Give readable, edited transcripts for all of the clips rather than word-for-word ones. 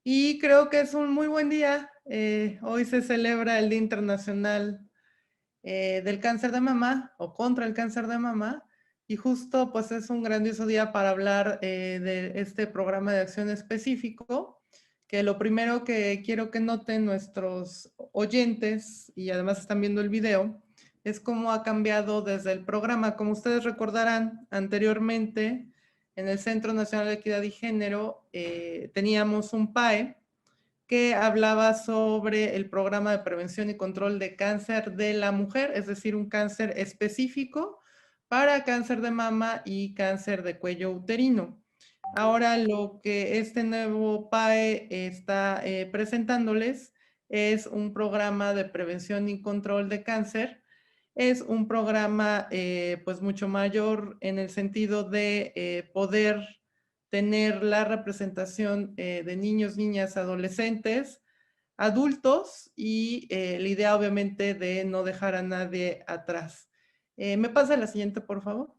y creo que es un muy buen día. Hoy se celebra el Día Internacional del Cáncer de Mama o contra el cáncer de mama, y justo pues es un grandioso día para hablar de este programa de acción específico, que lo primero que quiero que noten nuestros oyentes, y además están viendo el video, es cómo ha cambiado desde el programa. Como ustedes recordarán, anteriormente en el Centro Nacional de Equidad y Género teníamos un PAE que hablaba sobre el programa de prevención y control de cáncer de la mujer, es decir, un cáncer específico para cáncer de mama y cáncer de cuello uterino. Ahora lo que este nuevo PAE está presentándoles es un programa de prevención y control de cáncer. Es un programa pues mucho mayor en el sentido de poder tener la representación de niños, niñas, adolescentes, adultos, y la idea obviamente de no dejar a nadie atrás. ¿Me pasa la siguiente, por favor?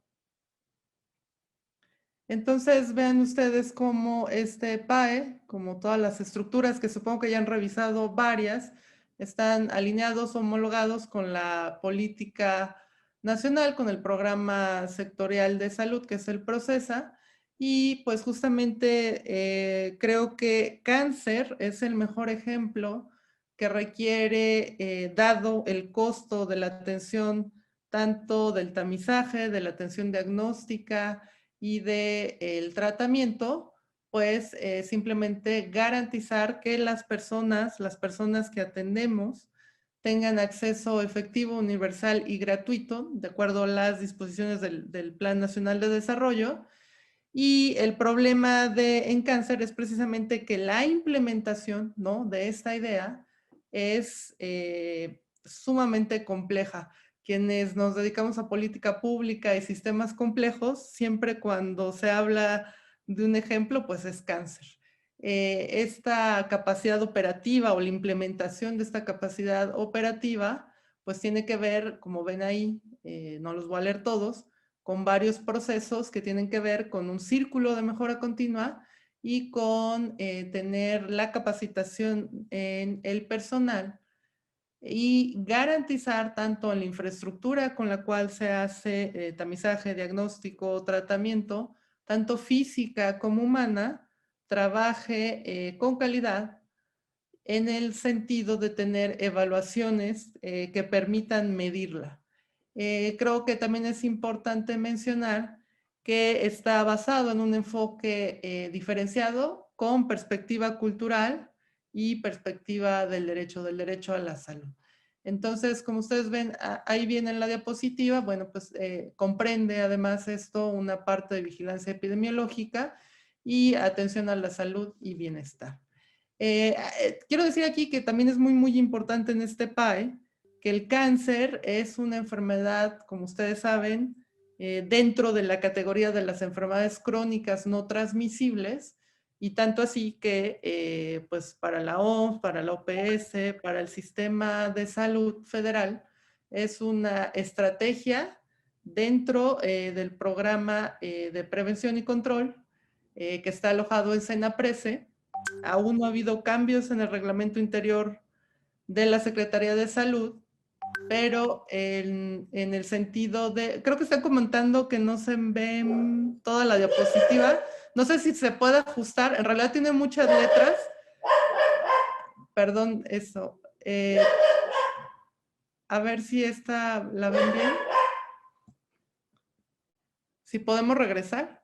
Entonces vean ustedes cómo este PAE, como todas las estructuras que supongo que ya han revisado varias, están alineados, homologados con la política nacional, con el programa sectorial de salud, que es el PROCESA, y pues justamente creo que cáncer es el mejor ejemplo que requiere, dado el costo de la atención, tanto del tamizaje, de la atención diagnóstica, y del tratamiento, pues simplemente garantizar que las personas que atendemos, tengan acceso efectivo, universal y gratuito, de acuerdo a las disposiciones del Plan Nacional de Desarrollo. Y el problema en cáncer es precisamente que la implementación, ¿no?, de esta idea es sumamente compleja. Quienes nos dedicamos a política pública y sistemas complejos, siempre cuando se habla de un ejemplo, pues es cáncer. Esta capacidad operativa o la implementación de esta capacidad operativa, pues tiene que ver, como ven ahí, no los voy a leer todos, con varios procesos que tienen que ver con un círculo de mejora continua y con tener la capacitación en el personal y garantizar tanto en la infraestructura con la cual se hace tamizaje, diagnóstico, tratamiento, tanto física como humana, trabaje con calidad en el sentido de tener evaluaciones que permitan medirla. Creo que también es importante mencionar que está basado en un enfoque diferenciado con perspectiva cultural y perspectiva del derecho a la salud. Entonces, como ustedes ven, ahí viene en la diapositiva, bueno, pues comprende además esto una parte de vigilancia epidemiológica y atención a la salud y bienestar. Quiero decir aquí que también es muy, muy importante en este PAE que el cáncer es una enfermedad, como ustedes saben, dentro de la categoría de las enfermedades crónicas no transmisibles, y tanto así que pues para la OMS, para la OPS, para el sistema de salud federal, es una estrategia dentro del programa de prevención y control que está alojado en SENAPRESE. Aún no ha habido cambios en el reglamento interior de la Secretaría de Salud, pero en el sentido de, creo que están comentando que no se ve toda la diapositiva. No sé si se puede ajustar, en realidad tiene muchas letras. Perdón, eso. A ver si esta la ven bien. Si podemos regresar.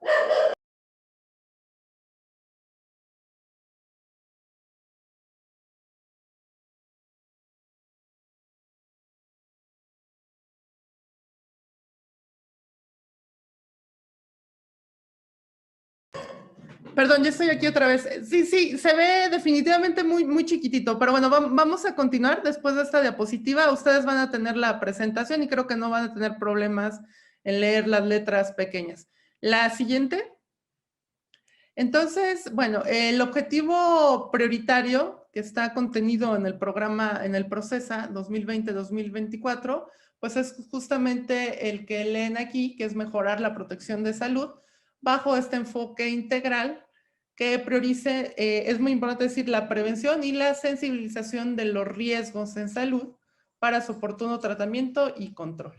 Perdón, ya estoy aquí otra vez. Sí, sí, se ve definitivamente muy, muy chiquitito, pero bueno, vamos a continuar después de esta diapositiva. Ustedes van a tener la presentación y creo que no van a tener problemas en leer las letras pequeñas. La siguiente. Entonces, bueno, el objetivo prioritario que está contenido en el programa, en el PROCESA 2020-2024, pues es justamente el que leen aquí, que es mejorar la protección de salud bajo este enfoque integral que priorice, es muy importante decir, la prevención y la sensibilización de los riesgos en salud para su oportuno tratamiento y control.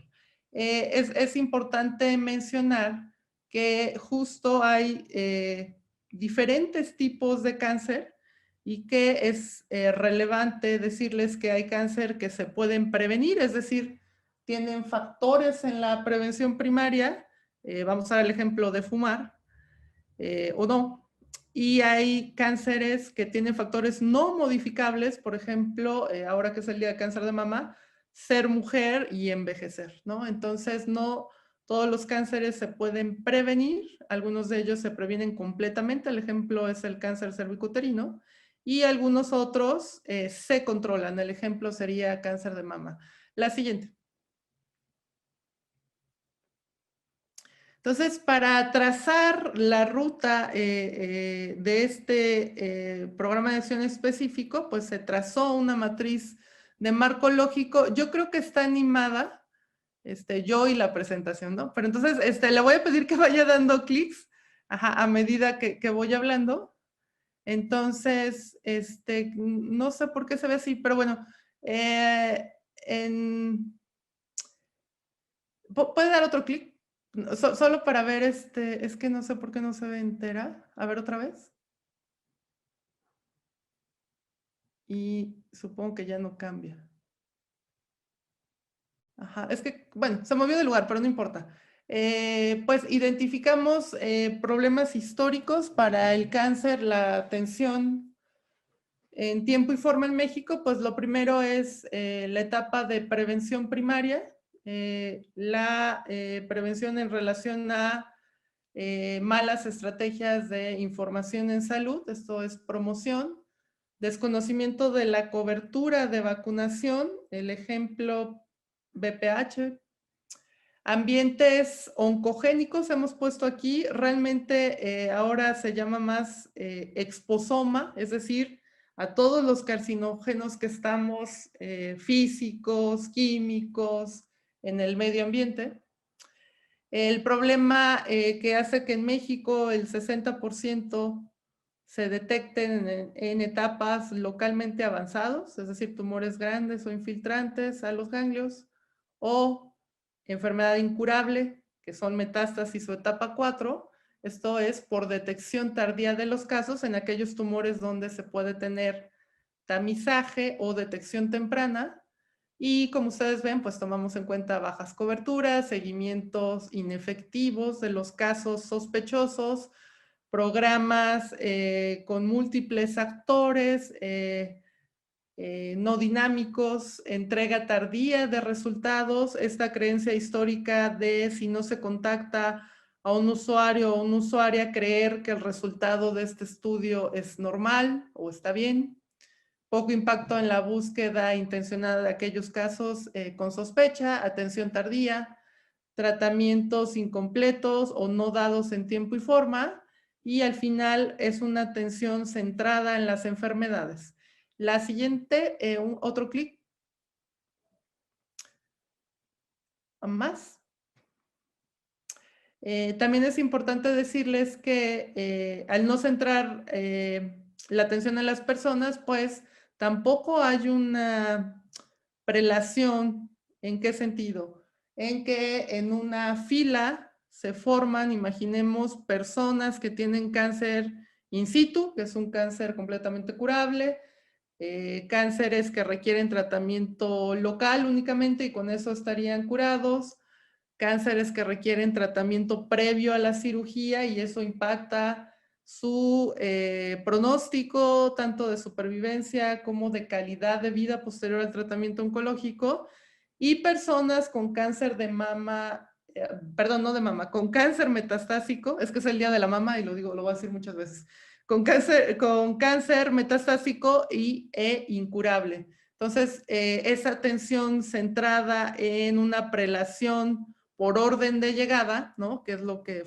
Es importante mencionar que justo hay diferentes tipos de cáncer y que es relevante decirles que hay cáncer que se pueden prevenir, es decir, tienen factores en la prevención primaria, vamos a dar el ejemplo de fumar, o no. Y hay cánceres que tienen factores no modificables, por ejemplo, ahora que es el día de cáncer de mama, ser mujer y envejecer, ¿no? Entonces, no todos los cánceres se pueden prevenir, algunos de ellos se previenen completamente, el ejemplo es el cáncer cervicuterino, y algunos otros se controlan, el ejemplo sería cáncer de mama. La siguiente. Entonces, para trazar la ruta de este programa de acción específico, pues se trazó una matriz de marco lógico. Yo creo que está animada, yo y la presentación, ¿no? Pero entonces, le voy a pedir que vaya dando clics a medida que voy hablando. Entonces, no sé por qué se ve así, pero bueno, eh, en, ¿puede dar otro clic? Solo para ver, es que no sé por qué no se ve entera. A ver otra vez. Y supongo que ya no cambia. Ajá, es que, bueno, se movió de lugar, pero no importa. Pues identificamos problemas históricos para el cáncer, la atención en tiempo y forma en México. Pues lo primero es la etapa de prevención primaria, la prevención en relación a malas estrategias de información en salud, esto es promoción, desconocimiento de la cobertura de vacunación, el ejemplo BPH, ambientes oncogénicos hemos puesto aquí, realmente ahora se llama más exposoma, es decir, a todos los carcinógenos que estamos físicos, químicos, en el medio ambiente. El problema que hace que en México el 60% se detecten en etapas localmente avanzados, es decir, tumores grandes o infiltrantes a los ganglios, o enfermedad incurable, que son metástasis o etapa 4. Esto es por detección tardía de los casos en aquellos tumores donde se puede tener tamizaje o detección temprana. Y como ustedes ven, pues tomamos en cuenta bajas coberturas, seguimientos inefectivos de los casos sospechosos, programas con múltiples actores, no dinámicos, entrega tardía de resultados, esta creencia histórica de si no se contacta a un usuario o una usuaria, creer que el resultado de este estudio es normal o está bien. Poco impacto en la búsqueda intencionada de aquellos casos con sospecha, atención tardía, tratamientos incompletos o no dados en tiempo y forma, y al final es una atención centrada en las enfermedades. La siguiente, otro clic más. También es importante decirles que al no centrar la atención en las personas, pues tampoco hay una prelación. ¿En qué sentido? En que en una fila se forman, imaginemos, personas que tienen cáncer in situ, que es un cáncer completamente curable, cánceres que requieren tratamiento local únicamente y con eso estarían curados, cánceres que requieren tratamiento previo a la cirugía y eso impacta su pronóstico, tanto de supervivencia como de calidad de vida posterior al tratamiento oncológico, y personas con cáncer de mama, perdón, no de mama, con cáncer metastásico, es que es el día de la mama y lo digo, lo voy a decir muchas veces, con cáncer metastásico e incurable. Entonces, esa atención centrada en una prelación por orden de llegada, ¿no? Que es lo que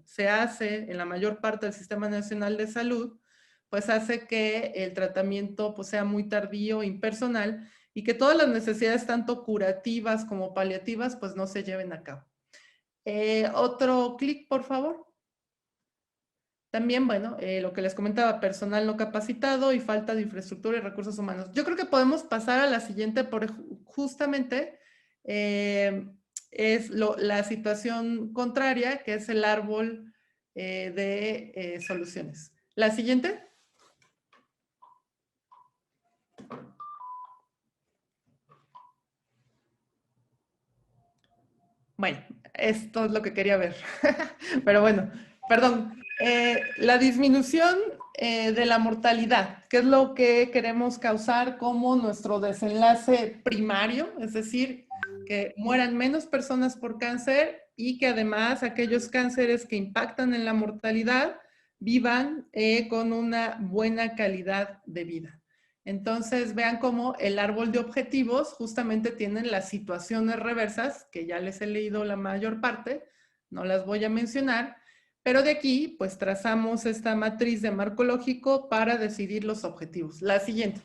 se hace en la mayor parte del Sistema Nacional de Salud, pues hace que el tratamiento pues, sea muy tardío, impersonal, y que todas las necesidades, tanto curativas como paliativas, pues no se lleven a cabo. Otro clic, por favor. También, bueno, lo que les comentaba, personal no capacitado y falta de infraestructura y recursos humanos. Yo creo que podemos pasar a la siguiente, por justamente es la situación contraria, que es el árbol de soluciones. La siguiente. Bueno, esto es lo que quería ver. Pero bueno, perdón. La disminución de la mortalidad, que es lo que queremos causar como nuestro desenlace primario, es decir, que mueran menos personas por cáncer y que además aquellos cánceres que impactan en la mortalidad vivan con una buena calidad de vida. Entonces, vean cómo el árbol de objetivos justamente tienen las situaciones reversas, que ya les he leído la mayor parte, no las voy a mencionar, pero de aquí, pues trazamos esta matriz de marco lógico para decidir los objetivos. La siguiente.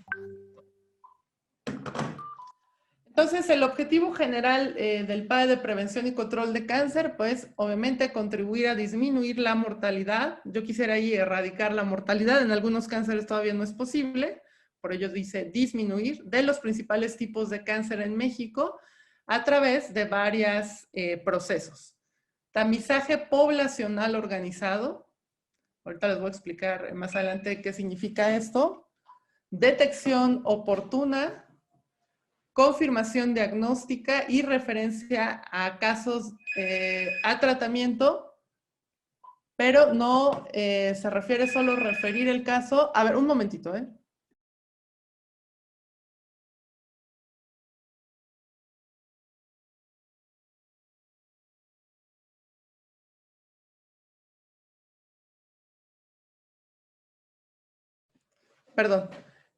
Entonces, el objetivo general del PAE de prevención y control de cáncer, pues obviamente contribuir a disminuir la mortalidad. Yo quisiera ahí erradicar la mortalidad, en algunos cánceres todavía no es posible, por ello dice disminuir, de los principales tipos de cáncer en México a través de varios procesos. Tamizaje poblacional organizado, ahorita les voy a explicar más adelante qué significa esto. Detección oportuna, confirmación diagnóstica y referencia a casos a tratamiento, pero no se refiere solo a referir el caso. A ver, un momentito, ¿eh? Perdón.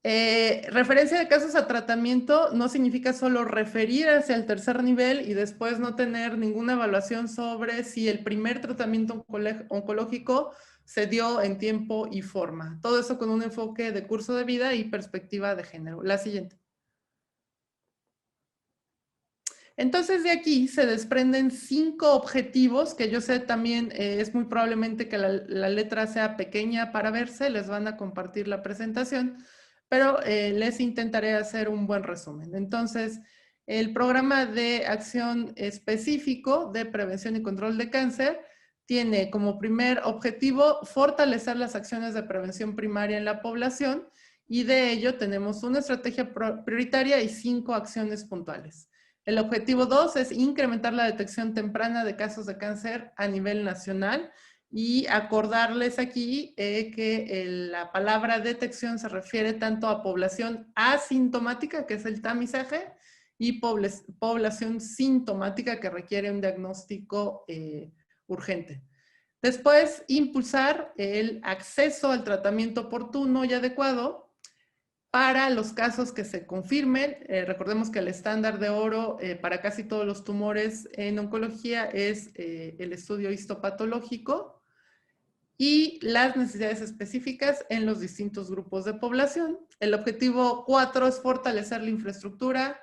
Referencia de casos a tratamiento no significa solo referir hacia el tercer nivel y después no tener ninguna evaluación sobre si el primer tratamiento oncológico se dio en tiempo y forma. Todo eso con un enfoque de curso de vida y perspectiva de género. La siguiente. Entonces de aquí se desprenden 5 objetivos que yo sé también es muy probablemente que la letra sea pequeña para verse, les van a compartir la presentación, pero les intentaré hacer un buen resumen. Entonces, el programa de acción específico de prevención y control de cáncer tiene como primer objetivo fortalecer las acciones de prevención primaria en la población y de ello tenemos una estrategia prioritaria y 5 acciones puntuales. El objetivo 2 es incrementar la detección temprana de casos de cáncer a nivel nacional y acordarles aquí que la palabra detección se refiere tanto a población asintomática, que es el tamizaje, y población sintomática que requiere un diagnóstico urgente. Después, impulsar el acceso al tratamiento oportuno y adecuado para los casos que se confirmen. Recordemos que el estándar de oro para casi todos los tumores en oncología es el estudio histopatológico y las necesidades específicas en los distintos grupos de población. El objetivo 4 es fortalecer la infraestructura,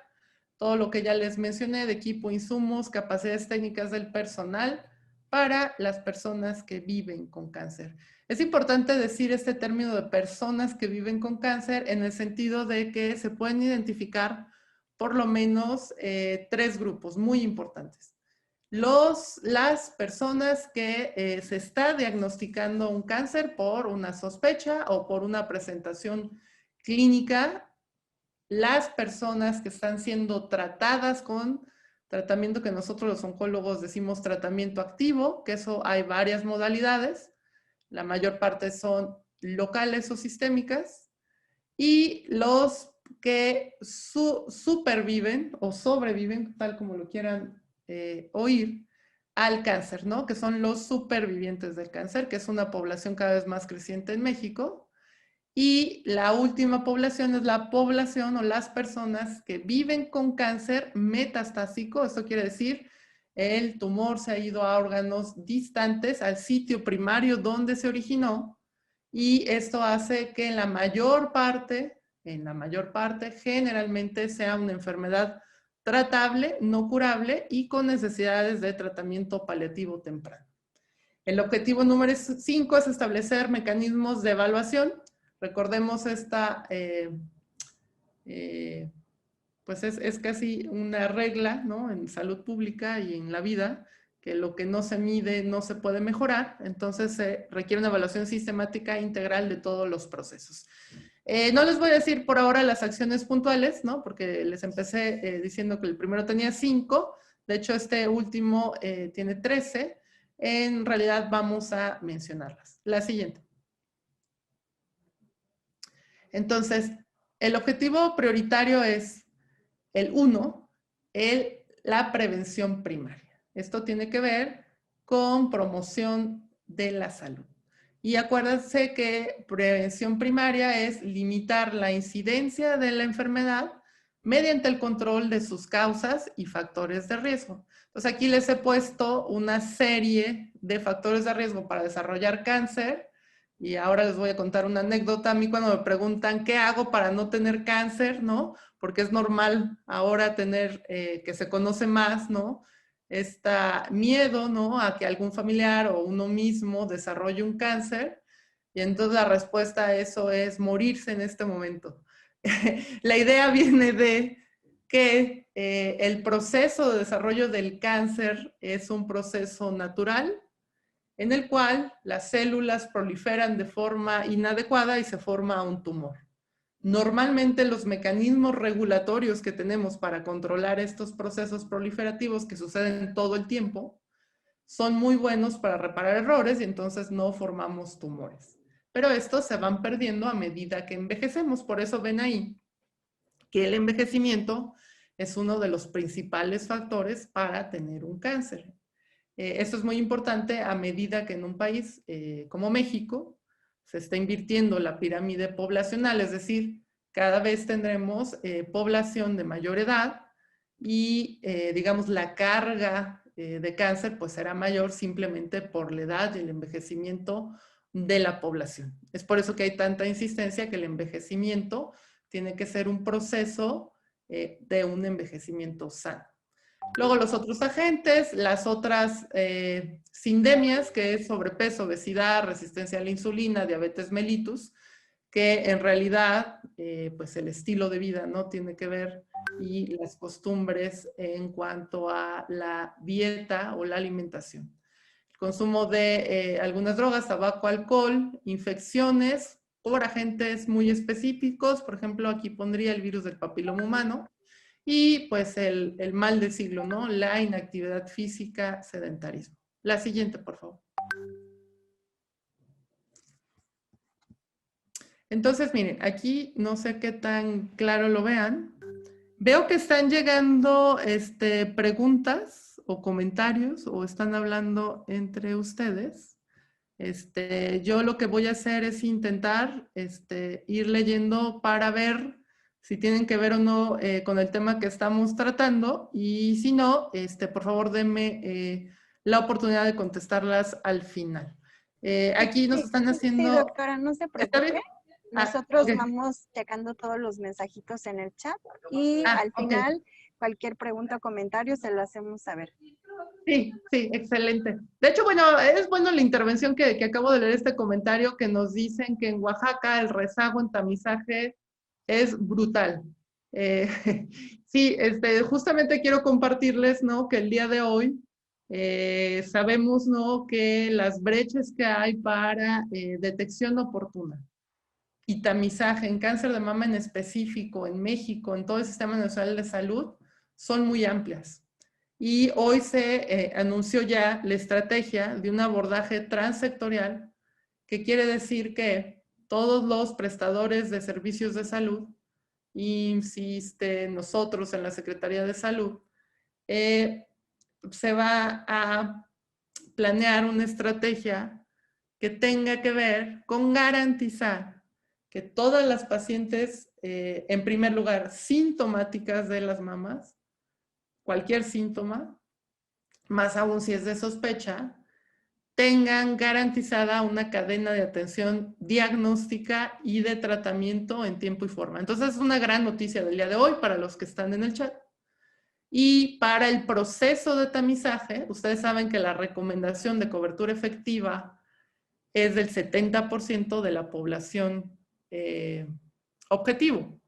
todo lo que ya les mencioné de equipo, insumos, capacidades técnicas del personal para las personas que viven con cáncer. Es importante decir este término de personas que viven con cáncer en el sentido de que se pueden identificar por lo menos 3 grupos muy importantes. Las personas que se está diagnosticando un cáncer por una sospecha o por una presentación clínica, las personas que están siendo tratadas con tratamiento que nosotros los oncólogos decimos tratamiento activo, que eso hay varias modalidades, la mayor parte son locales o sistémicas, y los que superviven o sobreviven, tal como lo quieran oír, al cáncer, ¿no? Que son los supervivientes del cáncer, que es una población cada vez más creciente en México. Y la última población es la población o las personas que viven con cáncer metastásico. Esto quiere decir, el tumor se ha ido a órganos distantes, al sitio primario donde se originó, y esto hace que en la mayor parte, generalmente sea una enfermedad tratable, no curable y con necesidades de tratamiento paliativo temprano. El objetivo número 5 es establecer mecanismos de evaluación. Recordemos esta, pues es casi una regla, ¿no? En salud pública y en la vida, que lo que no se mide no se puede mejorar, entonces se requiere una evaluación sistemática integral de todos los procesos. No les voy a decir por ahora las acciones puntuales, ¿no? Porque les empecé diciendo que el primero tenía 5, de hecho este último tiene 13, en realidad vamos a mencionarlas. La siguiente. Entonces, el objetivo prioritario es el 1, la prevención primaria. Esto tiene que ver con promoción de la salud. Y acuérdense que prevención primaria es limitar la incidencia de la enfermedad mediante el control de sus causas y factores de riesgo. Entonces aquí les he puesto una serie de factores de riesgo para desarrollar cáncer y ahora les voy a contar una anécdota. A mí cuando me preguntan qué hago para no tener cáncer, ¿no? Porque es normal ahora tener, que se conoce más, ¿no? Este miedo, ¿no? A que algún familiar o uno mismo desarrolle un cáncer. Y entonces la respuesta a eso es morirse en este momento. La idea viene de que el proceso de desarrollo del cáncer es un proceso natural en el cual las células proliferan de forma inadecuada y se forma un tumor. Normalmente los mecanismos regulatorios que tenemos para controlar estos procesos proliferativos que suceden todo el tiempo son muy buenos para reparar errores y entonces no formamos tumores. Pero estos se van perdiendo a medida que envejecemos. Por eso ven ahí que el envejecimiento es uno de los principales factores para tener un cáncer. Esto es muy importante a medida que en un país como México se está invirtiendo la pirámide poblacional, es decir, cada vez tendremos población de mayor edad y, digamos, la carga de cáncer pues será mayor simplemente por la edad y el envejecimiento de la población. Es por eso que hay tanta insistencia que el envejecimiento tiene que ser un proceso de un envejecimiento sano. Luego los otros agentes, las otras sindemias, que es sobrepeso, obesidad, resistencia a la insulina, diabetes mellitus, que en realidad, pues el estilo de vida no tiene que ver y las costumbres en cuanto a la dieta o la alimentación. El consumo de algunas drogas, tabaco, alcohol, infecciones por agentes muy específicos, por ejemplo, aquí pondría el virus del papiloma humano, y pues el mal del siglo, ¿no? La inactividad física, sedentarismo. La siguiente, por favor. Entonces, miren, aquí no sé qué tan claro lo vean. Veo que están llegando preguntas o comentarios o están hablando entre ustedes. Yo lo que voy a hacer es intentar ir leyendo para ver si tienen que ver o no con el tema que estamos tratando y si no, por favor denme la oportunidad de contestarlas al final. Aquí nos están haciendo... Sí, doctora, no se ¿Está bien? preocupe. Nosotros Okay. vamos checando todos los mensajitos en el chat y al final Okay. cualquier pregunta o comentario se lo hacemos saber. Sí, sí, excelente. De hecho, bueno, es bueno la intervención que acabo de leer este comentario que nos dicen que en Oaxaca el rezago en tamizaje es brutal. Sí, justamente quiero compartirles, ¿no? Que el día de hoy sabemos, ¿no? Que las brechas que hay para detección oportuna y tamizaje en cáncer de mama en específico en México, en todo el Sistema Nacional de Salud, son muy amplias. Y hoy se anunció ya la estrategia de un abordaje transsectorial, que quiere decir que todos los prestadores de servicios de salud, insiste nosotros en la Secretaría de Salud, se va a planear una estrategia que tenga que ver con garantizar que todas las pacientes, en primer lugar, sintomáticas de las mamas, cualquier síntoma, más aún si es de sospecha, tengan garantizada una cadena de atención diagnóstica y de tratamiento en tiempo y forma. Entonces es una gran noticia del día de hoy para los que están en el chat. Y para el proceso de tamizaje, ustedes saben que la recomendación de cobertura efectiva es del 70% de la población objetivo.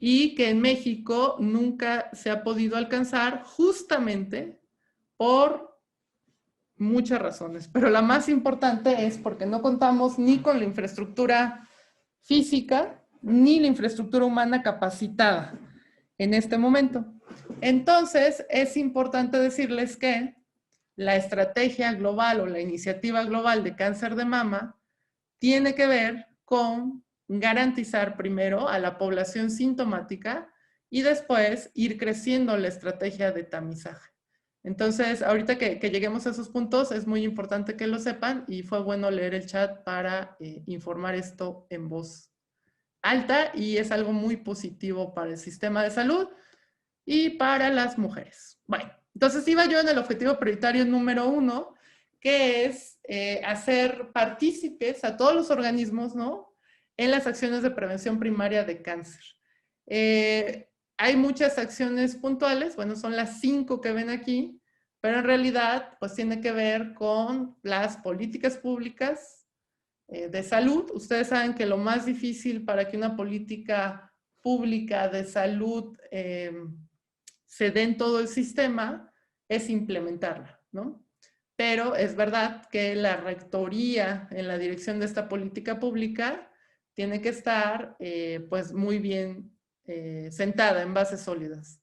Y que en México nunca se ha podido alcanzar justamente por muchas razones. Pero la más importante es porque no contamos ni con la infraestructura física ni la infraestructura humana capacitada en este momento. Entonces, es importante decirles que la estrategia global o la iniciativa global de cáncer de mama tiene que ver con garantizar primero a la población sintomática y después ir creciendo la estrategia de tamizaje. Entonces, ahorita que lleguemos a esos puntos, es muy importante que lo sepan y fue bueno leer el chat para informar esto en voz alta y es algo muy positivo para el sistema de salud y para las mujeres. Bueno, entonces iba yo en el objetivo prioritario número 1, que es hacer partícipes a todos los organismos, ¿no?, en las acciones de prevención primaria de cáncer. Hay muchas acciones puntuales, bueno, son las 5 que ven aquí, pero en realidad, pues tiene que ver con las políticas públicas de salud. Ustedes saben que lo más difícil para que una política pública de salud se dé en todo el sistema es implementarla, ¿no? Pero es verdad que la rectoría en la dirección de esta política pública tiene que estar pues muy bien sentada en bases sólidas.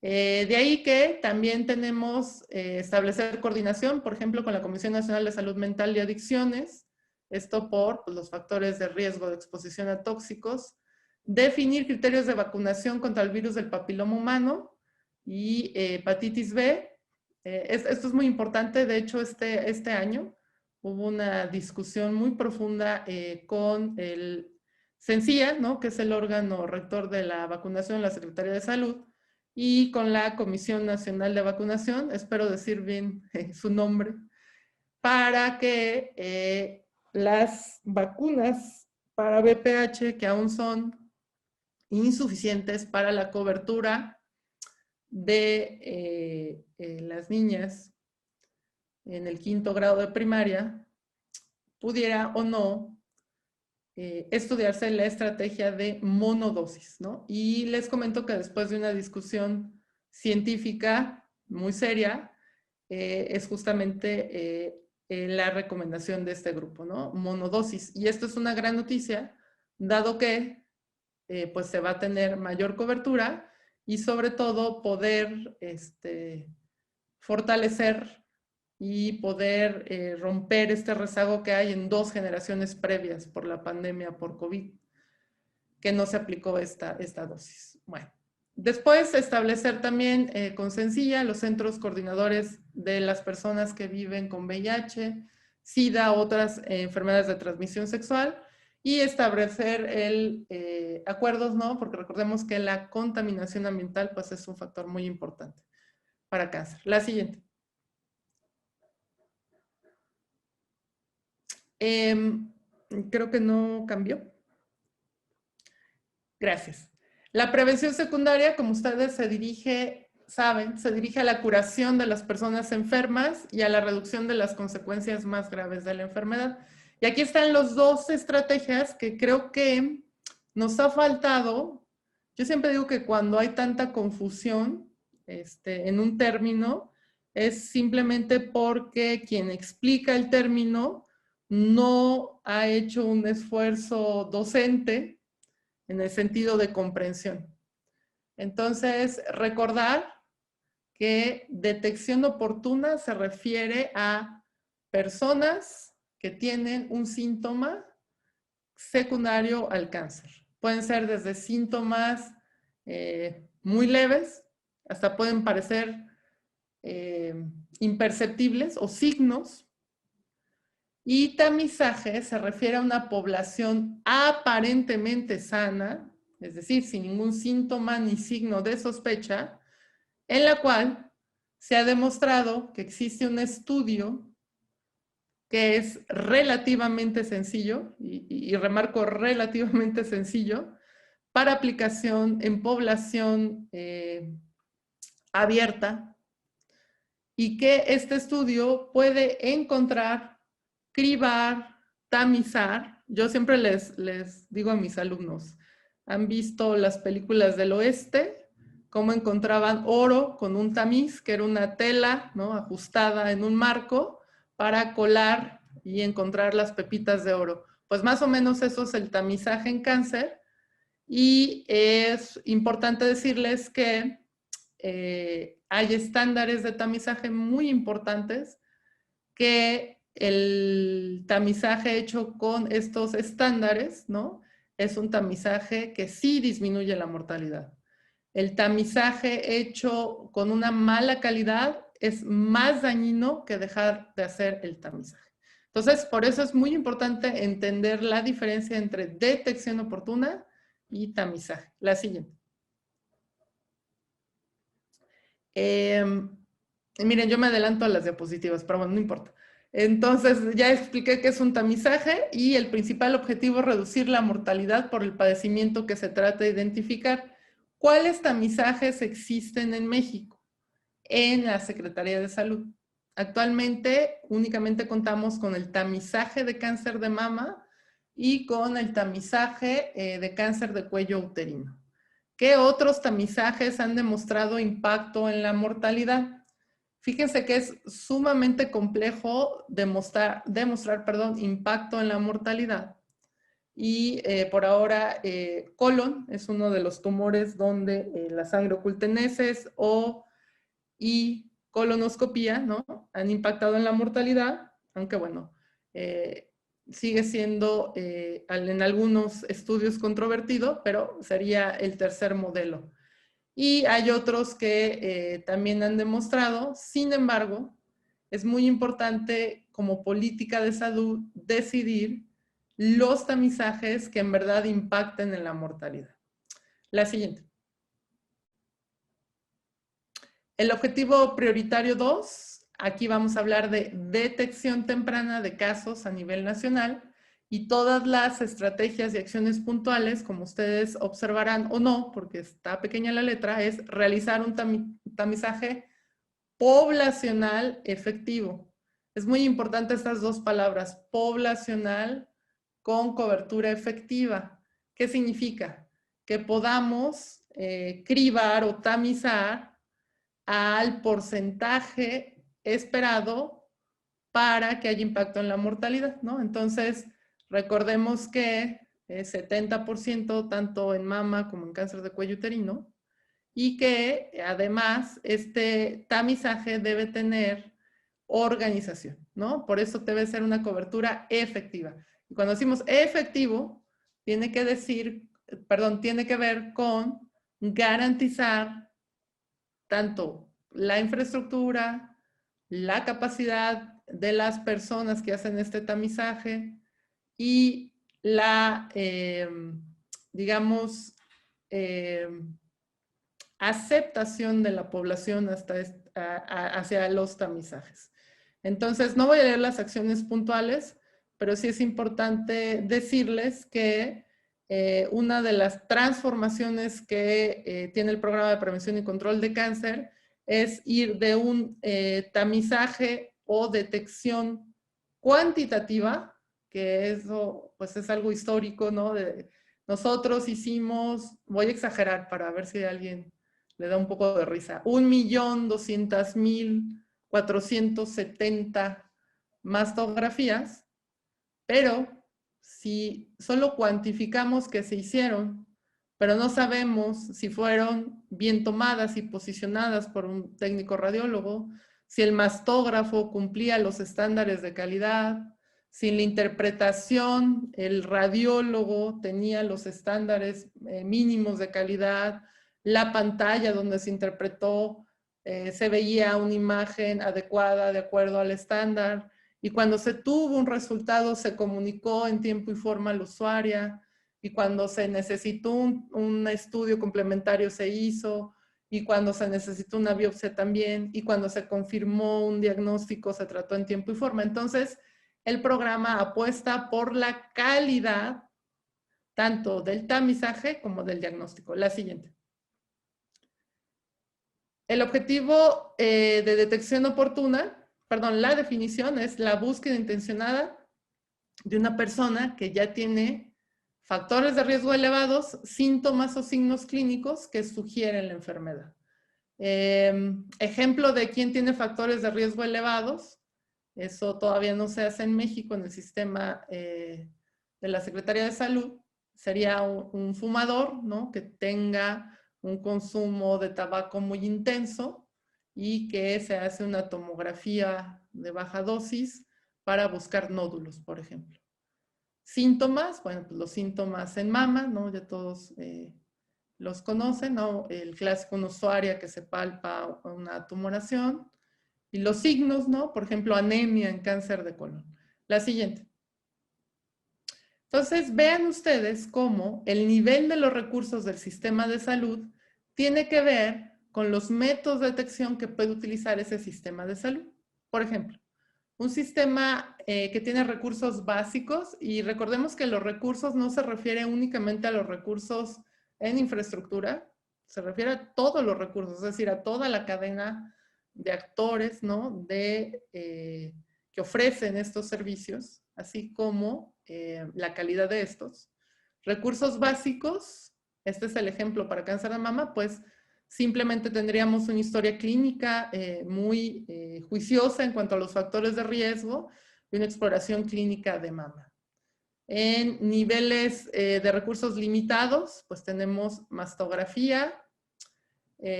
De ahí que también tenemos establecer coordinación, por ejemplo, con la Comisión Nacional de Salud Mental y Adicciones, esto por pues, los factores de riesgo de exposición a tóxicos, definir criterios de vacunación contra el virus del papiloma humano y hepatitis B. Esto es muy importante, de hecho este año hubo una discusión muy profunda con el CENSIA, ¿no?, que es el órgano rector de la vacunación en la Secretaría de Salud, y con la Comisión Nacional de Vacunación, espero decir bien su nombre, para que las vacunas para VPH, que aún son insuficientes para la cobertura de las niñas en el 5º grado de primaria, pudiera o no estudiarse la estrategia de monodosis, ¿no? Y les comento que después de una discusión científica muy seria, es justamente la recomendación de este grupo, ¿no? Monodosis. Y esto es una gran noticia, dado que pues se va a tener mayor cobertura y sobre todo poder fortalecer y poder romper este rezago que hay en 2 generaciones previas por la pandemia por COVID, que no se aplicó esta dosis. Bueno, después establecer también con CENSIA los centros coordinadores de las personas que viven con VIH, SIDA, otras enfermedades de transmisión sexual, y establecer acuerdos, ¿no? Porque recordemos que la contaminación ambiental pues es un factor muy importante para cáncer. La siguiente. Creo que no cambió. Gracias. La prevención secundaria, como ustedes saben, se dirige a la curación de las personas enfermas y a la reducción de las consecuencias más graves de la enfermedad. Y aquí están las 2 estrategias que creo que nos ha faltado. Yo siempre digo que cuando hay tanta confusión en un término, es simplemente porque quien explica el término no ha hecho un esfuerzo docente en el sentido de comprensión. Entonces, recordar que detección oportuna se refiere a personas que tienen un síntoma secundario al cáncer. Pueden ser desde síntomas muy leves, hasta pueden parecer imperceptibles o signos. Y tamizaje se refiere a una población aparentemente sana, es decir, sin ningún síntoma ni signo de sospecha, en la cual se ha demostrado que existe un estudio que es relativamente sencillo, y remarco relativamente sencillo, para aplicación en población abierta, y que este estudio puede encontrar, cribar, tamizar. Yo siempre les digo a mis alumnos, ¿han visto las películas del oeste? Cómo encontraban oro con un tamiz, que era una tela, ¿no?, ajustada en un marco para colar y encontrar las pepitas de oro. Pues más o menos eso es el tamizaje en cáncer. Y es importante decirles que hay estándares de tamizaje muy importantes, que el tamizaje hecho con estos estándares, ¿no?, es un tamizaje que sí disminuye la mortalidad. El tamizaje hecho con una mala calidad es más dañino que dejar de hacer el tamizaje. Entonces, por eso es muy importante entender la diferencia entre detección oportuna y tamizaje. La siguiente. Miren, yo me adelanto a las diapositivas, pero bueno, no importa. Entonces, ya expliqué qué es un tamizaje y el principal objetivo es reducir la mortalidad por el padecimiento que se trata de identificar. ¿Cuáles tamizajes existen en México? En la Secretaría de Salud. Actualmente únicamente contamos con el tamizaje de cáncer de mama y con el tamizaje de cáncer de cuello uterino. ¿Qué otros tamizajes han demostrado impacto en la mortalidad? Fíjense que es sumamente complejo demostrar impacto en la mortalidad. Y por ahora, colon es uno de los tumores donde la sangre oculta heces y colonoscopía, ¿no?, han impactado en la mortalidad, aunque bueno, sigue siendo en algunos estudios controvertido, pero sería el tercer modelo. Y hay otros que también han demostrado. Sin embargo, es muy importante como política de salud decidir los tamizajes que en verdad impacten en la mortalidad. La siguiente. El objetivo prioritario 2, aquí vamos a hablar de detección temprana de casos a nivel nacional y todas las estrategias y acciones puntuales, como ustedes observarán o no, porque está pequeña la letra, es realizar un tamizaje poblacional efectivo. Es muy importante estas dos palabras, poblacional con cobertura efectiva. ¿Qué significa? Que podamos cribar o tamizar al porcentaje esperado para que haya impacto en la mortalidad, ¿no? Entonces, recordemos que 70% tanto en mama como en cáncer de cuello uterino, y que además este tamizaje debe tener organización, ¿no? Por eso debe ser una cobertura efectiva. Y cuando decimos efectivo, tiene que ver con garantizar tanto la infraestructura, la capacidad de las personas que hacen este tamizaje y la, digamos, aceptación de la población hacia los tamizajes. Entonces, no voy a leer las acciones puntuales, pero sí es importante decirles que una de las transformaciones que tiene el programa de prevención y control de cáncer es ir de un tamizaje o detección cuantitativa, que eso pues es algo histórico, ¿no? Nosotros hicimos, voy a exagerar para ver si alguien le da un poco de risa, 1.200.470 mastografías, pero si solo cuantificamos que se hicieron, pero no sabemos si fueron bien tomadas y posicionadas por un técnico radiólogo, si el mastógrafo cumplía los estándares de calidad, si en la interpretación el radiólogo tenía los estándares mínimos de calidad, la pantalla donde se interpretó se veía una imagen adecuada de acuerdo al estándar, y cuando se tuvo un resultado se comunicó en tiempo y forma al usuario, y cuando se necesitó un estudio complementario se hizo, y cuando se necesitó una biopsia también, y cuando se confirmó un diagnóstico se trató en tiempo y forma. Entonces, el programa apuesta por la calidad tanto del tamizaje como del diagnóstico. La siguiente. El objetivo de detección oportuna, perdón, la definición es la búsqueda intencionada de una persona que ya tiene factores de riesgo elevados, síntomas o signos clínicos que sugieren la enfermedad. Ejemplo de quién tiene factores de riesgo elevados, eso todavía no se hace en México en el sistema de la Secretaría de Salud, sería un fumador, ¿no? Que tenga un consumo de tabaco muy intenso y que se hace una tomografía de baja dosis para buscar nódulos, por ejemplo. Síntomas, bueno, pues los síntomas en mama, ¿no? Ya todos los conocen, ¿no? El clásico, una usuaria que se palpa una tumoración. Y los signos, ¿no? Por ejemplo, anemia en cáncer de colon. La siguiente. Entonces, vean ustedes cómo el nivel de los recursos del sistema de salud tiene que ver con los métodos de detección que puede utilizar ese sistema de salud. Por ejemplo, un sistema que tiene recursos básicos, y recordemos que los recursos no se refiere únicamente a los recursos en infraestructura, se refiere a todos los recursos, es decir, a toda la cadena de actores, ¿no? Que ofrecen estos servicios, así como la calidad de estos. Recursos básicos, este es el ejemplo para cáncer de mama, pues simplemente tendríamos una historia clínica muy juiciosa en cuanto a los factores de riesgo y una exploración clínica de mama. En niveles de recursos limitados, pues tenemos mastografía,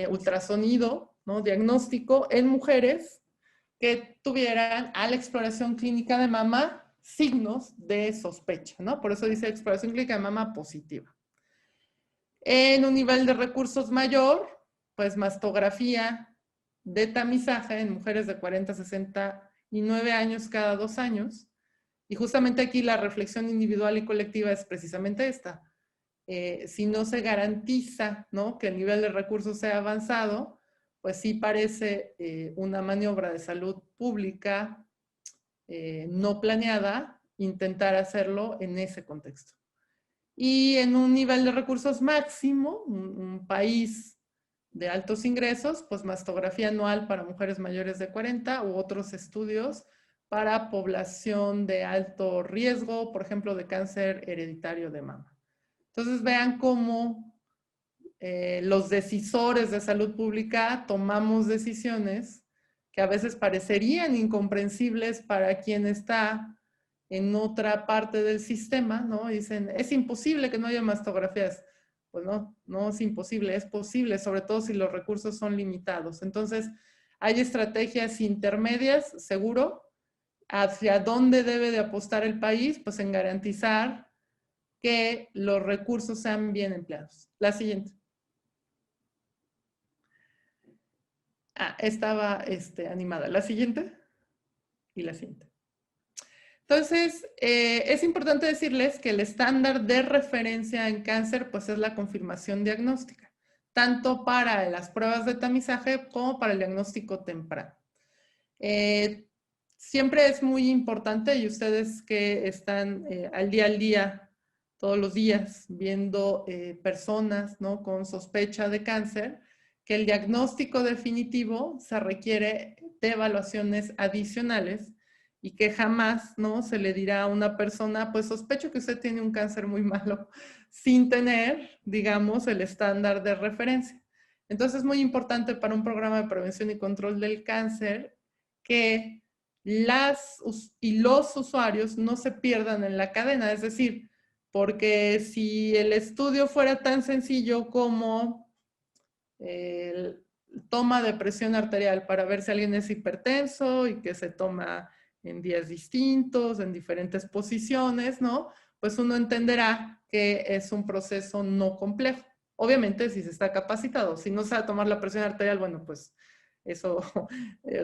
ultrasonido, ¿no? Diagnóstico en mujeres que tuvieran a la exploración clínica de mama signos de sospecha, ¿no? Por eso dice exploración clínica de mama positiva. En un nivel de recursos mayor, pues mastografía de tamizaje en mujeres de 40 a 69 años cada 2 años. Y justamente aquí la reflexión individual y colectiva es precisamente esta. Si no se garantiza, ¿no? Que el nivel de recursos sea avanzado, pues sí parece una maniobra de salud pública no planeada intentar hacerlo en ese contexto. Y en un nivel de recursos máximo, un país de altos ingresos, pues mastografía anual para mujeres mayores de 40 u otros estudios para población de alto riesgo, por ejemplo, de cáncer hereditario de mama. Entonces vean cómo los decisores de salud pública tomamos decisiones que a veces parecerían incomprensibles para quien está en otra parte del sistema, ¿no? Dicen, es imposible que no haya mastografías. Pues no, no es imposible, es posible, sobre todo si los recursos son limitados. Entonces, hay estrategias intermedias, seguro, hacia dónde debe de apostar el país, pues en garantizar que los recursos sean bien empleados. La siguiente. Estaba animada. La siguiente y la siguiente. Entonces, es importante decirles que el estándar de referencia en cáncer pues es la confirmación diagnóstica, tanto para las pruebas de tamizaje como para el diagnóstico temprano. Siempre es muy importante, y ustedes que están al día, todos los días, viendo personas, ¿no? Con sospecha de cáncer, que el diagnóstico definitivo se requiere de evaluaciones adicionales y que jamás, ¿no? Se le dirá a una persona, pues sospecho que usted tiene un cáncer muy malo, sin tener, digamos, el estándar de referencia. Entonces es muy importante para un programa de prevención y control del cáncer que los usuarios no se pierdan en la cadena, es decir, porque si el estudio fuera tan sencillo como toma de presión arterial para ver si alguien es hipertenso y que se toma en días distintos, en diferentes posiciones, ¿no? Pues uno entenderá que es un proceso no complejo. Obviamente, si se está capacitado, si no sabe tomar la presión arterial, bueno, pues eso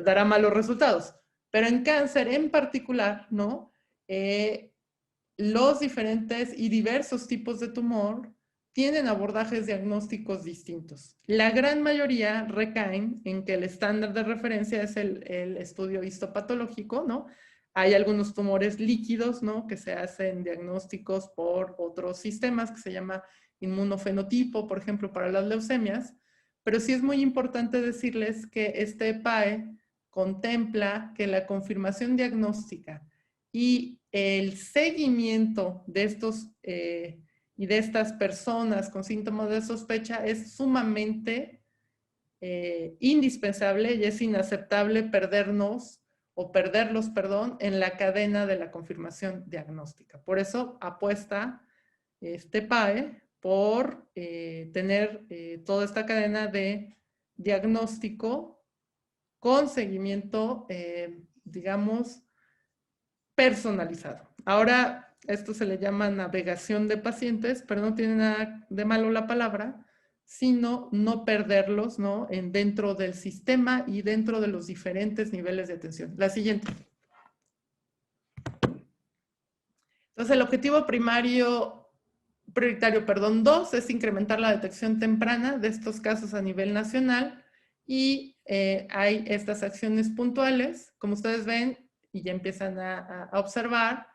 dará malos resultados. Pero en cáncer en particular, ¿no? Los diferentes y diversos tipos de tumor tienen abordajes diagnósticos distintos. La gran mayoría recaen en que el estándar de referencia es el estudio histopatológico, ¿no? Hay algunos tumores líquidos, ¿no? Que se hacen diagnósticos por otros sistemas que se llama inmunofenotipo, por ejemplo, para las leucemias, pero sí es muy importante decirles que este PAE contempla que la confirmación diagnóstica y el seguimiento de estos y de estas personas con síntomas de sospecha es sumamente indispensable y es inaceptable perderlos, perdón, en la cadena de la confirmación diagnóstica. Por eso apuesta este PAE por tener toda esta cadena de diagnóstico con seguimiento, digamos, personalizado. Ahora, esto se le llama navegación de pacientes, pero no tiene nada de malo la palabra, sino no perderlos, ¿no? Dentro del sistema y dentro de los diferentes niveles de atención. La siguiente. Entonces, el objetivo prioritario, 2, es incrementar la detección temprana de estos casos a nivel nacional y hay estas acciones puntuales, como ustedes ven, y ya empiezan a observar,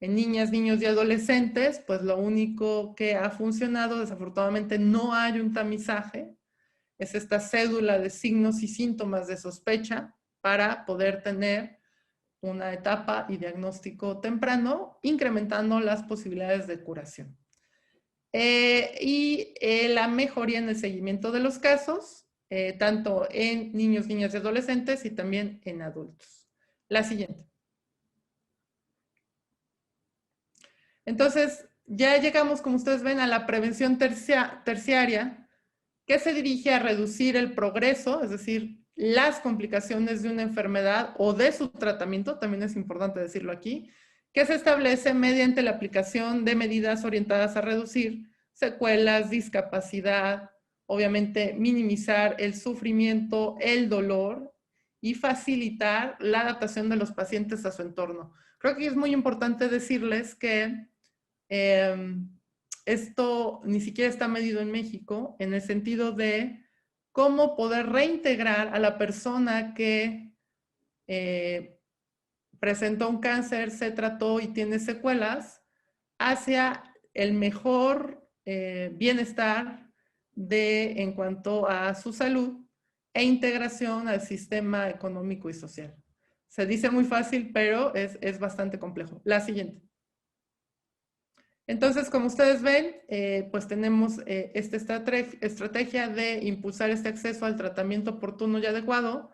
en niñas, niños y adolescentes, pues lo único que ha funcionado, desafortunadamente no hay un tamizaje, es esta cédula de signos y síntomas de sospecha para poder tener una etapa y diagnóstico temprano, incrementando las posibilidades de curación. La mejoría en el seguimiento de los casos, tanto en niños, niñas y adolescentes y también en adultos. La siguiente. Entonces, ya llegamos, como ustedes ven, a la prevención terciaria, que se dirige a reducir el progreso, es decir, las complicaciones de una enfermedad o de su tratamiento, también es importante decirlo aquí, que se establece mediante la aplicación de medidas orientadas a reducir secuelas, discapacidad, obviamente minimizar el sufrimiento, el dolor y facilitar la adaptación de los pacientes a su entorno. Creo que es muy importante decirles que esto ni siquiera está medido en México en el sentido de cómo poder reintegrar a la persona que presentó un cáncer, se trató y tiene secuelas hacia el mejor bienestar en cuanto a su salud e integración al sistema económico y social. Se dice muy fácil, pero es bastante complejo. La siguiente. Entonces, como ustedes ven, pues tenemos esta estrategia de impulsar este acceso al tratamiento oportuno y adecuado,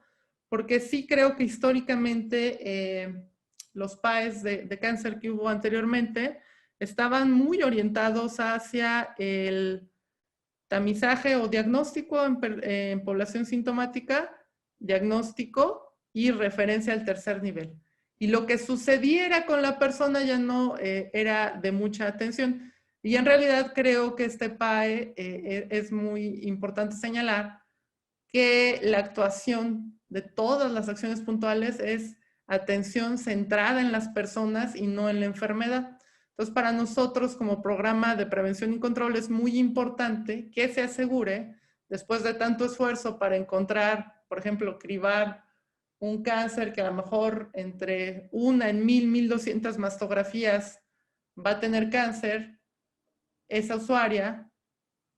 porque sí creo que históricamente los PAEs de cáncer que hubo anteriormente estaban muy orientados hacia el tamizaje o diagnóstico en población sintomática, diagnóstico y referencia al tercer nivel. Y lo que sucediera con la persona ya no era de mucha atención. Y en realidad creo que este PAE es muy importante señalar que la actuación de todas las acciones puntuales es atención centrada en las personas y no en la enfermedad. Entonces, para nosotros como programa de prevención y control es muy importante que se asegure, después de tanto esfuerzo para encontrar, por ejemplo, cribar un cáncer que a lo mejor entre 1 en 1000, 1200 mastografías va a tener cáncer, esa usuaria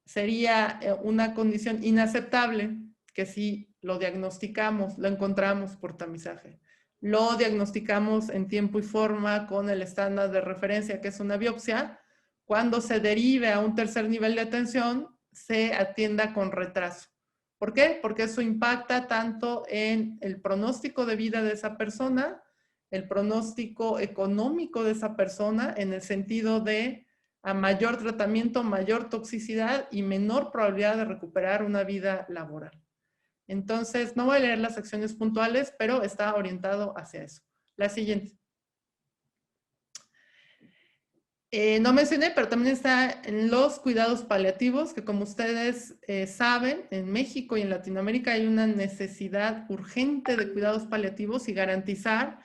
sería una condición inaceptable que si lo diagnosticamos, lo encontramos por tamizaje. Lo diagnosticamos en tiempo y forma con el estándar de referencia, que es una biopsia. Cuando se derive a un tercer nivel de atención, se atienda con retraso. ¿Por qué? Porque eso impacta tanto en el pronóstico de vida de esa persona, el pronóstico económico de esa persona, en el sentido de a mayor tratamiento, mayor toxicidad y menor probabilidad de recuperar una vida laboral. Entonces, no voy a leer las acciones puntuales, pero está orientado hacia eso. La siguiente. No mencioné, pero también está en los cuidados paliativos, que como ustedes saben, en México y en Latinoamérica hay una necesidad urgente de cuidados paliativos y garantizar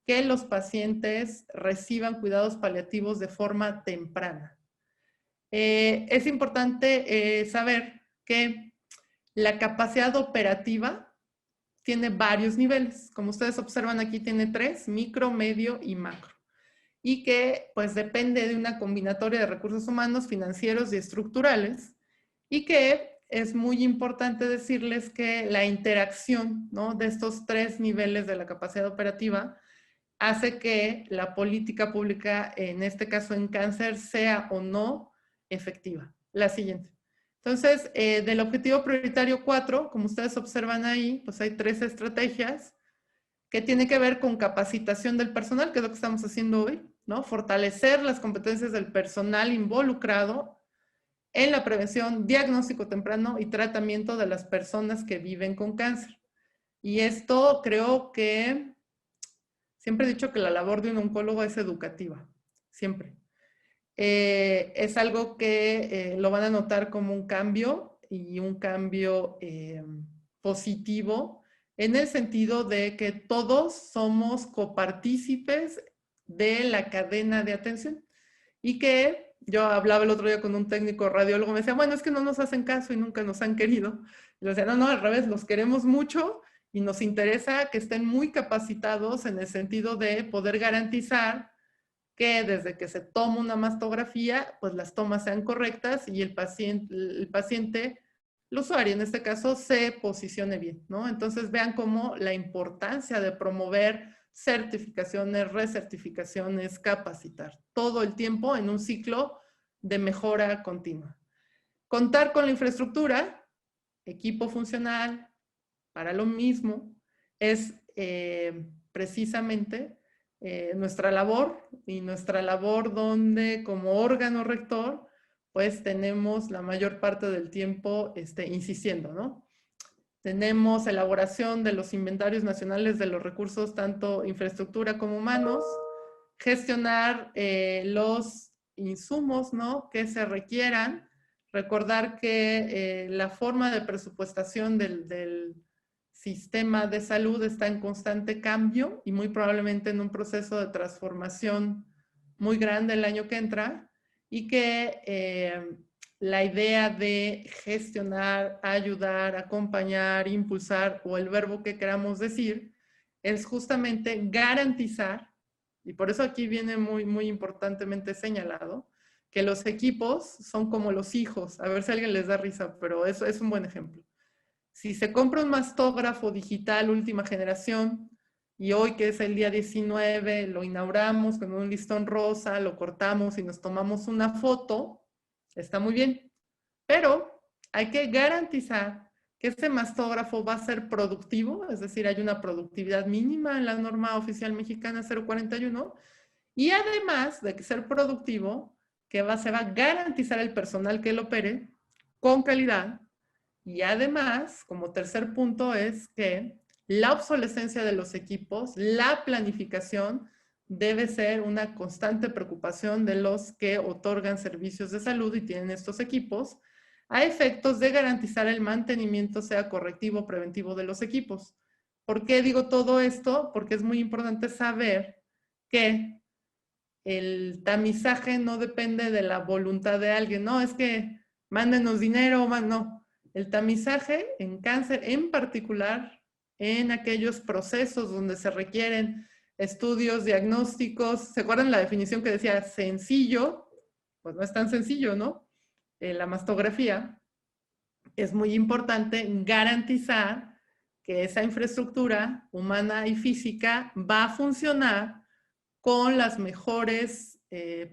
que los pacientes reciban cuidados paliativos de forma temprana. Es importante saber que la capacidad operativa tiene varios niveles. Como ustedes observan aquí, tiene 3, micro, medio y macro. Y que pues depende de una combinatoria de recursos humanos, financieros y estructurales. Y que es muy importante decirles que la interacción, ¿no?, de estos 3 niveles de la capacidad operativa hace que la política pública, en este caso en cáncer, sea o no efectiva. La siguiente. Entonces, del objetivo prioritario 4, como ustedes observan ahí, pues hay 3 estrategias que tienen que ver con capacitación del personal, que es lo que estamos haciendo hoy, ¿no? Fortalecer las competencias del personal involucrado en la prevención, diagnóstico temprano y tratamiento de las personas que viven con cáncer. Y esto creo que siempre he dicho que la labor de un oncólogo es educativa, siempre. Es algo que lo van a notar como un cambio y un cambio positivo en el sentido de que todos somos copartícipes de la cadena de atención y que yo hablaba el otro día con un técnico radiólogo, me decía, bueno, es que no nos hacen caso y nunca nos han querido. Y le decía, no, al revés, los queremos mucho y nos interesa que estén muy capacitados en el sentido de poder garantizar que desde que se toma una mastografía, pues las tomas sean correctas y el paciente, el usuario en este caso, se posicione bien, ¿no? Entonces vean cómo la importancia de promover certificaciones, recertificaciones, capacitar, todo el tiempo en un ciclo de mejora continua. Contar con la infraestructura, equipo funcional, para lo mismo, es precisamente nuestra labor y nuestra labor donde como órgano rector, pues tenemos la mayor parte del tiempo insistiendo, ¿no? Tenemos elaboración de los inventarios nacionales de los recursos, tanto infraestructura como humanos, gestionar los insumos, ¿no?, que se requieran, recordar que la forma de presupuestación del sistema de salud está en constante cambio y muy probablemente en un proceso de transformación muy grande el año que entra y que la idea de gestionar, ayudar, acompañar, impulsar o el verbo que queramos decir es justamente garantizar, y por eso aquí viene muy, muy importantemente señalado, que los equipos son como los hijos. A ver si a alguien les da risa, pero eso es un buen ejemplo. Si se compra un mastógrafo digital última generación y hoy que es el día 19 lo inauguramos con un listón rosa, lo cortamos y nos tomamos una foto, está muy bien, pero hay que garantizar que ese mastógrafo va a ser productivo, es decir, hay una productividad mínima en la norma oficial mexicana 041 y además de ser productivo, que se va a garantizar el personal que lo opere con calidad. Y además, como tercer punto, es que la obsolescencia de los equipos, la planificación, debe ser una constante preocupación de los que otorgan servicios de salud y tienen estos equipos, a efectos de garantizar el mantenimiento, sea correctivo o preventivo de los equipos. ¿Por qué digo todo esto? Porque es muy importante saber que el tamizaje no depende de la voluntad de alguien. No, es que mándenos dinero, no. El tamizaje en cáncer, en particular, en aquellos procesos donde se requieren estudios diagnósticos, ¿se acuerdan la definición que decía sencillo? Pues no es tan sencillo, ¿no? La mastografía, es muy importante garantizar que esa infraestructura humana y física va a funcionar con las mejores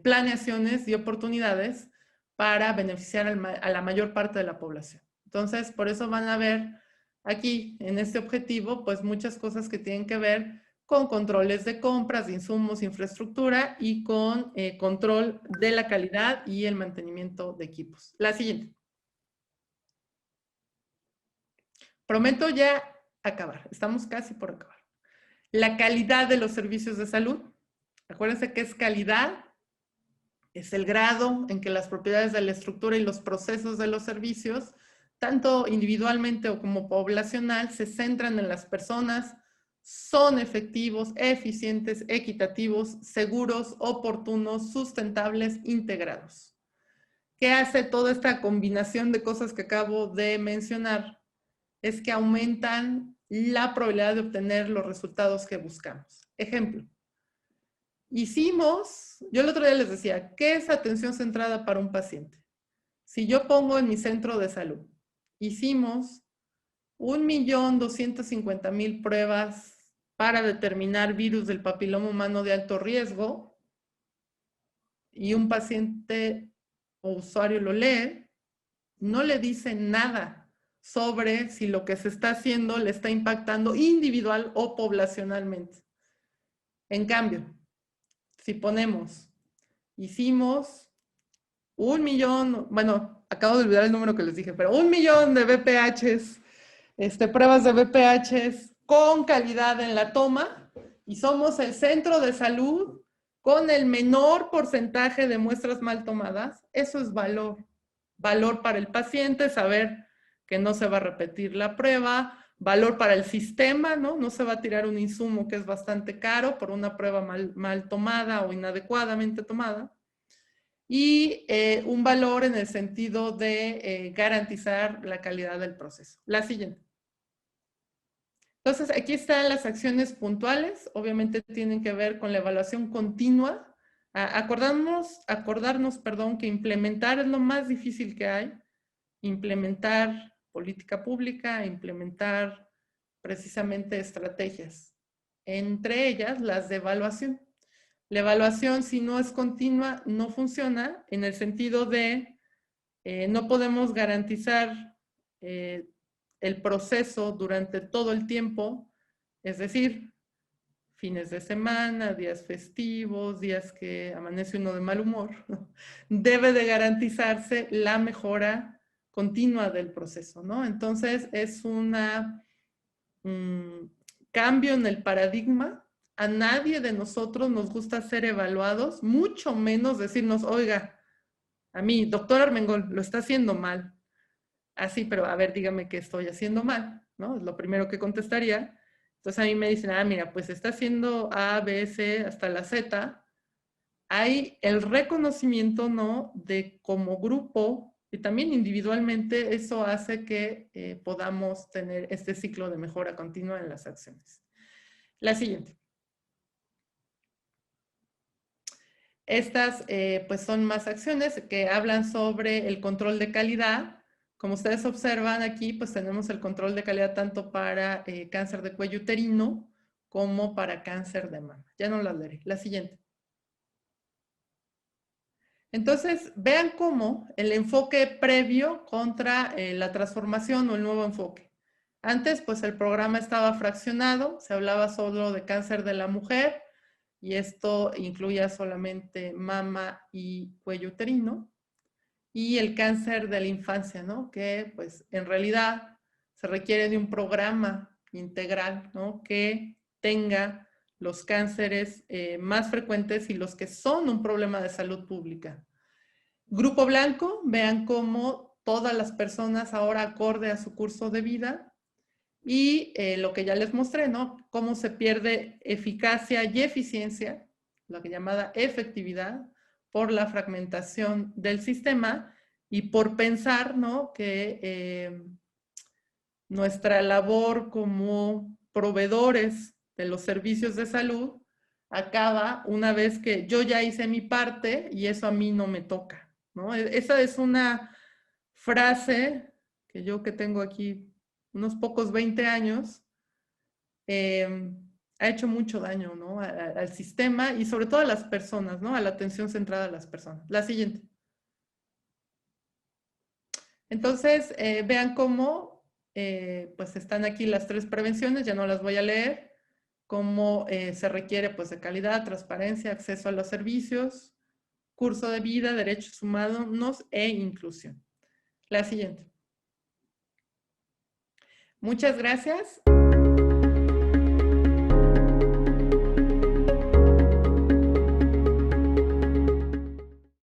planeaciones y oportunidades para beneficiar a la mayor parte de la población. Entonces, por eso van a ver aquí, en este objetivo, pues muchas cosas que tienen que ver con controles de compras, de insumos, infraestructura y con control de la calidad y el mantenimiento de equipos. La siguiente. Prometo ya acabar. Estamos casi por acabar. La calidad de los servicios de salud. Acuérdense que es calidad, es el grado en que las propiedades de la estructura y los procesos de los servicios, tanto individualmente o como poblacional, se centran en las personas, son efectivos, eficientes, equitativos, seguros, oportunos, sustentables, integrados. ¿Qué hace toda esta combinación de cosas que acabo de mencionar? Es que aumentan la probabilidad de obtener los resultados que buscamos. Ejemplo. Yo el otro día les decía, ¿qué es atención centrada para un paciente? Si yo pongo en mi centro de salud hicimos 1.250.000 pruebas para determinar virus del papiloma humano de alto riesgo, y un paciente o usuario lo lee, no le dice nada sobre si lo que se está haciendo le está impactando individual o poblacionalmente. En cambio, si ponemos, hicimos 1 millón, bueno, acabo de olvidar el número que les dije, pero 1 millón de VPHs, pruebas de VPHs con calidad en la toma, y somos el centro de salud con el menor porcentaje de muestras mal tomadas, eso es valor. Valor para el paciente, saber que no se va a repetir la prueba, valor para el sistema, ¿no? No se va a tirar un insumo que es bastante caro por una prueba mal tomada o inadecuadamente tomada. Y un valor en el sentido de garantizar la calidad del proceso. La siguiente. Entonces, aquí están las acciones puntuales. Obviamente tienen que ver con la evaluación continua. Acordarnos, que implementar es lo más difícil que hay. Implementar política pública, implementar precisamente estrategias. Entre ellas, las de evaluación. La evaluación, si no es continua, no funciona en el sentido de no podemos garantizar el proceso durante todo el tiempo, es decir, fines de semana, días festivos, días que amanece uno de mal humor, ¿no? Debe de garantizarse la mejora continua del proceso, ¿no? Entonces es un cambio en el paradigma. A nadie de nosotros nos gusta ser evaluados, mucho menos decirnos, oiga, a mí, doctor Armengol, lo está haciendo mal. Así, pero a ver, dígame qué estoy haciendo mal, ¿no? Es lo primero que contestaría. Entonces a mí me dicen, mira, pues está haciendo A, B, C, hasta la Z. Hay el reconocimiento, ¿no? De como grupo y también individualmente, eso hace que podamos tener este ciclo de mejora continua en las acciones. La siguiente. Estas pues son más acciones que hablan sobre el control de calidad. Como ustedes observan aquí, pues tenemos el control de calidad tanto para cáncer de cuello uterino como para cáncer de mama. Ya no las leeré. La siguiente. Entonces, vean cómo el enfoque previo contra la transformación o el nuevo enfoque. Antes, pues el programa estaba fraccionado, se hablaba solo de cáncer de la mujer, y esto incluía solamente mama y cuello uterino, y el cáncer de la infancia, ¿no? Que pues en realidad se requiere de un programa integral, ¿no? Que tenga los cánceres más frecuentes y los que son un problema de salud pública. Grupo blanco, vean cómo todas las personas ahora acorde a su curso de vida, y lo que ya les mostré, ¿no? Cómo se pierde eficacia y eficiencia, lo que llamada efectividad, por la fragmentación del sistema y por pensar, ¿no? Que nuestra labor como proveedores de los servicios de salud acaba una vez que yo ya hice mi parte y eso a mí no me toca, ¿no? Esa es una frase que yo, que tengo aquí unos pocos 20 años, ha hecho mucho daño, ¿no? Al sistema y sobre todo a las personas, ¿no? A la atención centrada a las personas. La siguiente. Entonces, vean cómo pues están aquí las 3 prevenciones, ya no las voy a leer, cómo se requiere pues de calidad, transparencia, acceso a los servicios, curso de vida, derechos humanos e inclusión. La siguiente. Muchas gracias.